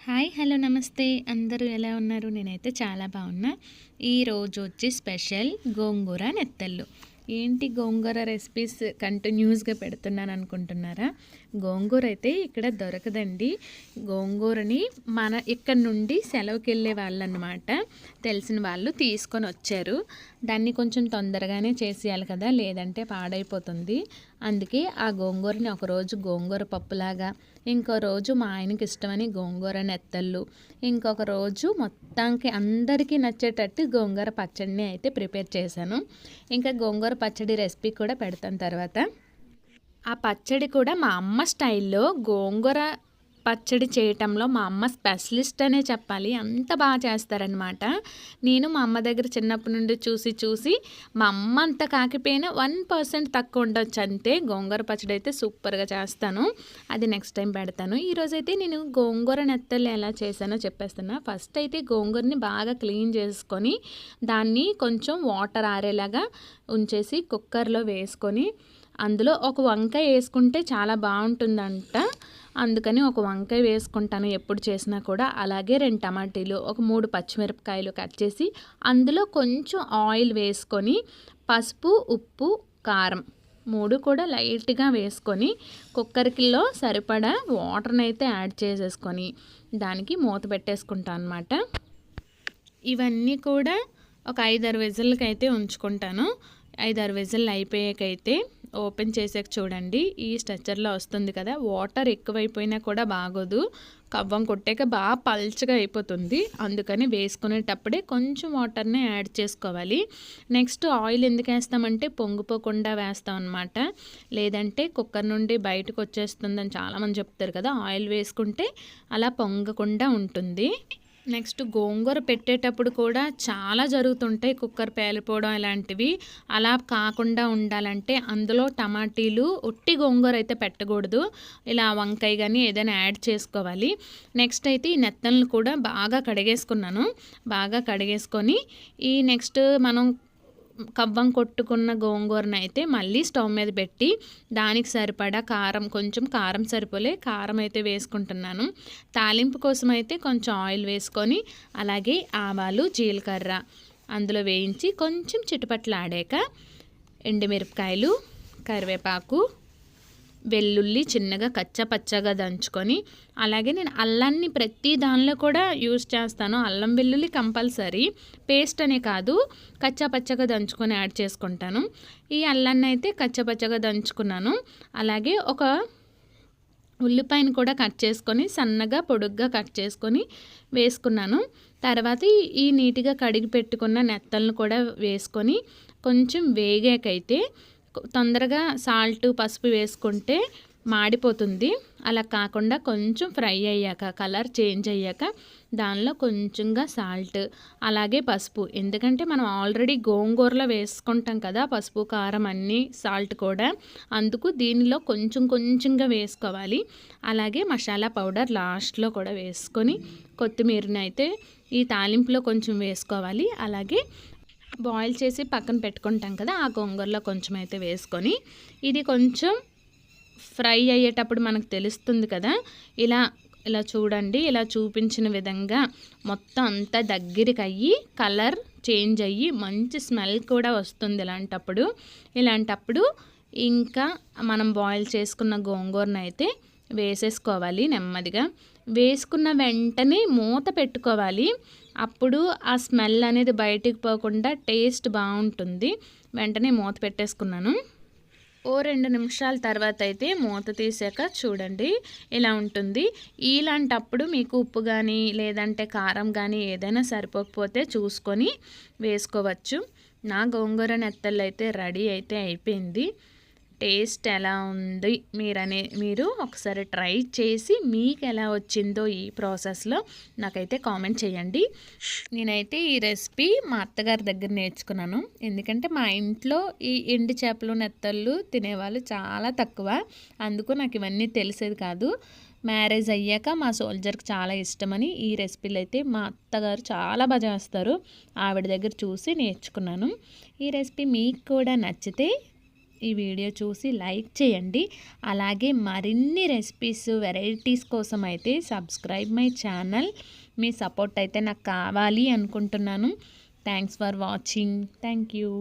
Hi hello నమస్తే అందరూ ఎలా ఉన్నారు? నేనైతే చాలా బాగున్నా. ఈరోజు వచ్చి స్పెషల్ గోంగూర నెత్తళ్ళు. ఏంటి గోంగూర రెసిపీస్ కంటిన్యూస్గా పెడుతున్నాను అనుకుంటున్నారా? గోంగూర అయితే ఇక్కడ దొరకదండి. గోంగూరని మన ఇక్కడ నుండి సెలవుకి వెళ్ళే వాళ్ళు అన్నమాట, తెలిసిన వాళ్ళు తీసుకొని వచ్చారు. దాన్ని కొంచెం తొందరగానే చేసేయాలి కదా, లేదంటే పాడైపోతుంది. అందుకే ఆ గోంగూరని ఒకరోజు గోంగూర పప్పులాగా, ఇంకో రోజు మా ఆయనకి ఇష్టమని గోంగూర నెత్తళ్ళు, ఇంకొక రోజు మొత్తానికి అందరికీ నచ్చేటట్టు గోంగూర పచ్చడిని అయితే ప్రిపేర్ చేశాను. ఇంకా గోంగూర పచ్చడి రెసిపీ కూడా పెడతాను తర్వాత. ఆ పచ్చడి కూడా మా అమ్మ స్టైల్లో గోంగూర పచ్చడి చేయటంలో మా అమ్మ స్పెషలిస్ట్ అనే చెప్పాలి. అంత బాగా చేస్తారనమాట. నేను మా అమ్మ దగ్గర చిన్నప్పటి నుండి చూసి మా అమ్మ అంత కాకపోయినా 1% తక్కువ ఉండొచ్చు అంతే. గోంగూర పచ్చడి అయితే సూపర్గా చేస్తాను. అది నెక్స్ట్ టైం పెడతాను. ఈరోజైతే నేను గోంగూర నెత్తళ్ళు ఎలా చేశానో చెప్పేస్తున్నా. ఫస్ట్ అయితే గోంగూరని బాగా క్లీన్ చేసుకొని దాన్ని కొంచెం వాటర్ ఆరేలాగా ఉంచేసి కుక్కర్లో వేసుకొని అందులో ఒక వంకాయ వేసుకుంటే చాలా బాగుంటుందంట. అందుకని ఒక వంకాయ వేసుకుంటాను ఎప్పుడు చేసినా కూడా. అలాగే 2 టమాటీలు, ఒక 3 పచ్చిమిరపకాయలు కట్ చేసి అందులో కొంచెం ఆయిల్ వేసుకొని పసుపు, ఉప్పు, కారం 3 కూడా లైట్గా వేసుకొని కుక్కర్కిలో సరిపడా వాటర్ని అయితే యాడ్ చేసేసుకొని దానికి మూత పెట్టేసుకుంటాను అనమాట. ఇవన్నీ కూడా ఒక 5-6 విజిల్కి అయితే ఉంచుకుంటాను. 5-6 విజిల్ అయిపోయాకైతే ఓపెన్ చేసాక చూడండి, ఈ స్ట్రక్చర్లో వస్తుంది కదా. వాటర్ ఎక్కువైపోయినా కూడా బాగోదు, కవ్వం కొట్టాక బాగా పల్చగా అయిపోతుంది. అందుకని వేసుకునేటప్పుడే కొంచెం వాటర్ని యాడ్ చేసుకోవాలి. నెక్స్ట్ ఆయిల్ ఎందుకు వేస్తామంటే పొంగిపోకుండా వేస్తాం అనమాట, లేదంటే కుక్కర్ నుండి బయటకు వచ్చేస్తుందని చాలామంది చెప్తారు కదా. ఆయిల్ వేసుకుంటే అలా పొంగకుండా ఉంటుంది. నెక్స్ట్ గోంగూర పెట్టేటప్పుడు కూడా చాలా జరుగుతుంటాయి, కుక్కర్ పేలిపోవడం ఇలాంటివి. అలా కాకుండా ఉండాలంటే అందులో టమాటీలు, ఒట్టి గోంగూర అయితే పెట్టకూడదు. ఇలా వంకాయ కానీ ఏదైనా యాడ్ చేసుకోవాలి. నెక్స్ట్ అయితే ఈ నెత్తలను కూడా బాగా కడిగేసుకున్నాను. బాగా కడిగేసుకొని ఈ నెక్స్ట్ మనం కవ్వం కొట్టుకున్న గోంగూరను అయితే మళ్ళీ స్టవ్ మీద పెట్టి దానికి సరిపడా కారం, కొంచెం కారం సరిపోలే కారం అయితే వేసుకుంటున్నాను. తాలింపు కోసం అయితే కొంచెం ఆయిల్ వేసుకొని అలాగే ఆవాలు, జీలకర్ర అందులో వేయించి కొంచెం చిటపట్లాడాక ఎండుమిరపకాయలు, కరివేపాకు, వెల్లుల్లి చిన్నగా కచ్చపచ్చగా దంచుకొని, అలాగే నేను అల్లాన్ని ప్రతి దానిలో కూడా యూజ్ చేస్తాను. అల్లం వెల్లుల్లి కంపల్సరీ, పేస్ట్ అనే కాదు, కచ్చపచ్చగా దంచుకొని యాడ్ చేసుకుంటాను. ఈ అల్లాన్ని అయితే కచ్చపచ్చగా దంచుకున్నాను. అలాగే ఒక ఉల్లిపాయను కూడా కట్ చేసుకొని సన్నగా పొడుగ్గా కట్ చేసుకొని వేసుకున్నాను. తర్వాత ఈ నీట్గా కడిగి పెట్టుకున్న నెత్తలను కూడా వేసుకొని కొంచెం వేగాకైతే తొందరగా సాల్ట్, పసుపు వేసుకుంటే మాడిపోతుంది. అలా కాకుండా కొంచెం ఫ్రై అయ్యాక, కలర్ చేంజ్ అయ్యాక దానిలో కొంచెంగా సాల్ట్, అలాగే పసుపు, ఎందుకంటే మనం ఆల్రెడీ గోంగూరలో వేసుకుంటాం కదా పసుపు, కారం అన్నీ, సాల్ట్ కూడా. అందుకు దీనిలో కొంచెంగా వేసుకోవాలి. అలాగే మసాలా పౌడర్ లాస్ట్లో కూడా వేసుకొని కొత్తిమీరని అయితే ఈ తాలింపులో కొంచెం వేసుకోవాలి. అలాగే బాయిల్ చేసి పక్కన పెట్టుకుంటాం కదా, ఆ గోంగూరలో కొంచెం అయితే వేసుకొని ఇది కొంచెం ఫ్రై అయ్యేటప్పుడు మనకు తెలుస్తుంది కదా. ఇలా ఇలా చూడండి, ఇలా చూపించిన విధంగా మొత్తం అంతా దగ్గరికి అయ్యి కలర్ చేంజ్ అయ్యి మంచి స్మెల్ కూడా వస్తుంది. ఇలాంటప్పుడు ఇంకా మనం బాయిల్ చేసుకున్న గోంగూరను అయితే వేసేసుకోవాలి. నెమ్మదిగా వేసుకున్న వెంటనే మూత పెట్టుకోవాలి. అప్పుడు ఆ స్మెల్ అనేది బయటికి పోకుండా టేస్ట్ బాగుంటుంది. వెంటనే మూత పెట్టేసుకున్నాను. 2 నిమిషాల తర్వాత అయితే మూత తీసాక చూడండి ఇలా ఉంటుంది. ఇలాంటప్పుడు మీకు ఉప్పు కానీ లేదంటే కారం కానీ ఏదైనా సరిపోకపోతే చూసుకొని వేసుకోవచ్చు. నా గోంగూర నెత్తళ్ళు అయితే రెడీ అయితే అయిపోయింది. టేస్ట్ ఎలా ఉంది మీరు ఒకసారి ట్రై చేసి మీకు ఎలా వచ్చిందో ఈ ప్రాసెస్లో నాకైతే కామెంట్ చేయండి. నేనైతే ఈ రెసిపీ మా అత్తగారి దగ్గర నేర్చుకున్నాను. ఎందుకంటే మా ఇంట్లో ఈ ఎండు చేపలు, నెత్తళ్ళు తినేవాళ్ళు చాలా తక్కువ. అందుకు నాకు ఇవన్నీ తెలిసేది కాదు. మ్యారేజ్ అయ్యాక మా సోల్జర్కి చాలా ఇష్టమని ఈ రెసిపీలు అయితే మా అత్తగారు చాలా బాగా చేస్తారు. ఆవిడ దగ్గర చూసి నేర్చుకున్నాను. ఈ రెసిపీ మీకు కూడా నచ్చితే ఈ వీడియో చూసి లైక్ చేయండి. అలాగే మరిన్ని రెసిపీస్ వెరైటీస్ కోసం అయితే subscribe my channel. Me support అయితే నాకు కావాలి అనుకుంటున్నాను. Thanks for watching. Thank you.